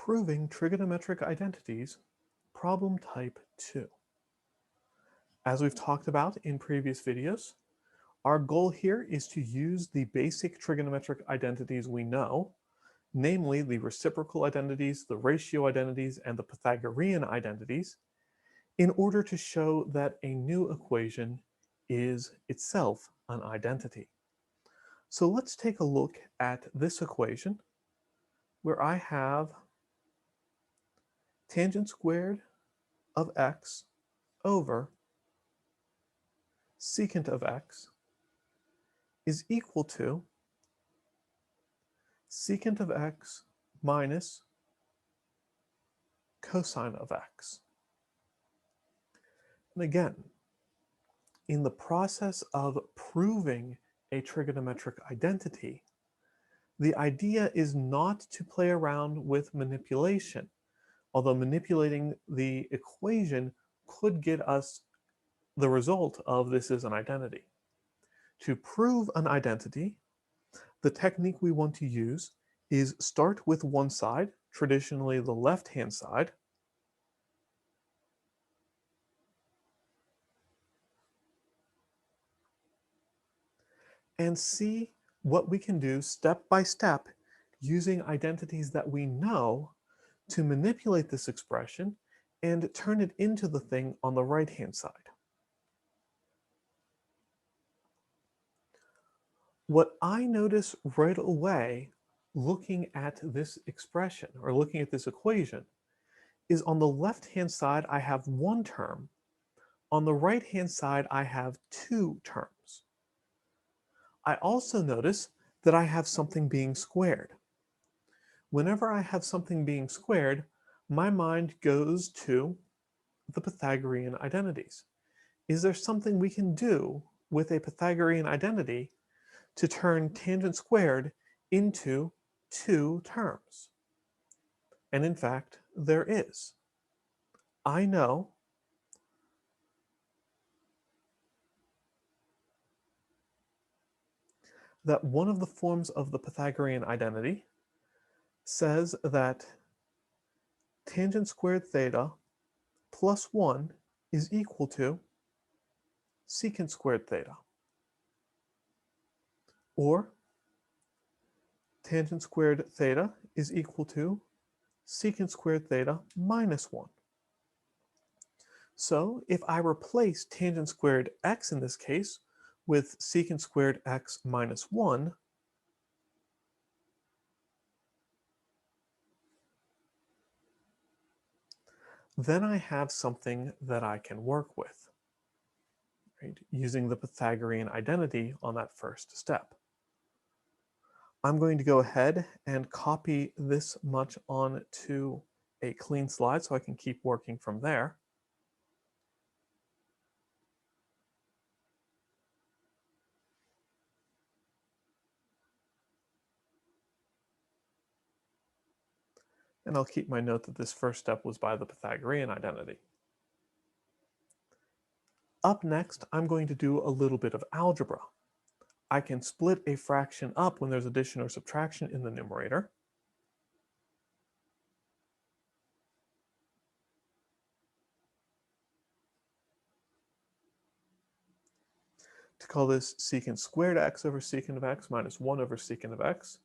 Proving trigonometric identities, problem type 2. As we've talked about in previous videos, our goal here is to use the basic trigonometric identities we know, namely the reciprocal identities, the ratio identities, and the Pythagorean identities, in order to show that a new equation is itself an identity. So let's take a look at this equation where I have tangent squared of x over secant of x is equal to secant of x minus cosine of x. And again, in the process of proving a trigonometric identity, the idea is not to play around with manipulation, although manipulating the equation could get us the result of this is an identity. To prove an identity, the technique we want to use is start with one side, traditionally the left-hand side, and see what we can do step by step using identities that we know to manipulate this expression and turn it into the thing on the right-hand side. What I notice right away looking at this expression or looking at this equation is on the left-hand side I have one term, on the right-hand side I have two terms. I also notice that I have something being squared. Whenever I have something being squared, my mind goes to the Pythagorean identities. Is there something we can do with a Pythagorean identity to turn tangent squared into two terms? And in fact, there is. I know that one of the forms of the Pythagorean identity says that tangent squared theta plus 1 is equal to secant squared theta. Or tangent squared theta is equal to secant squared theta minus 1. So if I replace tangent squared x in this case with secant squared x minus 1, then I have something that I can work with, right? Using the Pythagorean identity on that first step. I'm going to go ahead and copy this much onto a clean slide so I can keep working from there. And I'll keep my note that this first step was by the Pythagorean identity. Up next, I'm going to do a little bit of algebra. I can split a fraction up when there's addition or subtraction in the numerator. To call this secant squared x over secant of x minus 1 over secant of x.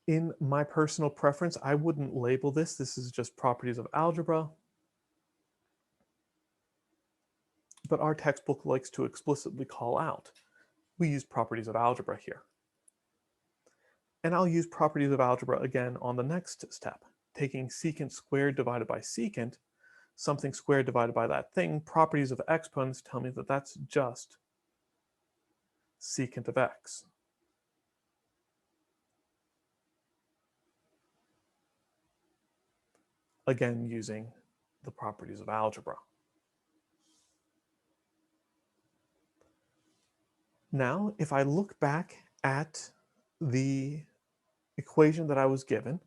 In my personal preference, I wouldn't label this. This is just properties of algebra. But our textbook likes to explicitly call out. We use properties of algebra here. And I'll use properties of algebra again on the next step. Taking secant squared divided by secant, something squared divided by that thing, properties of exponents tell me that that's just secant of x. Again, using the properties of algebra. Now, if I look back at the equation that I was given,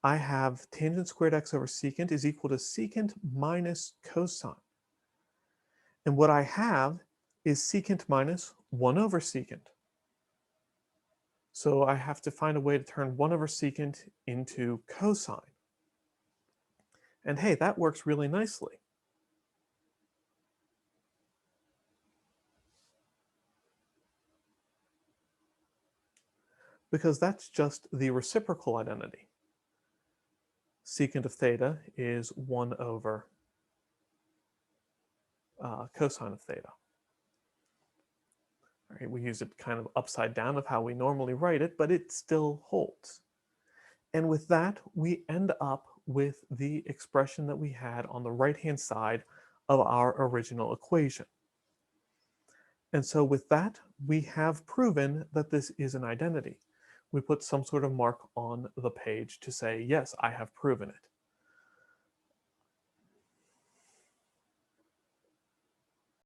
I have tangent squared x over secant is equal to secant minus cosine. And what I have is secant minus 1 over secant. So I have to find a way to turn 1 over secant into cosine. And hey, that works really nicely. Because that's just the reciprocal identity. Secant of theta is 1 over cosine of theta. All right, we use it kind of upside down of how we normally write it, but it still holds. And with that, we end up with the expression that we had on the right-hand side of our original equation. And so with that, we have proven that this is an identity. We put some sort of mark on the page to say, yes, I have proven it.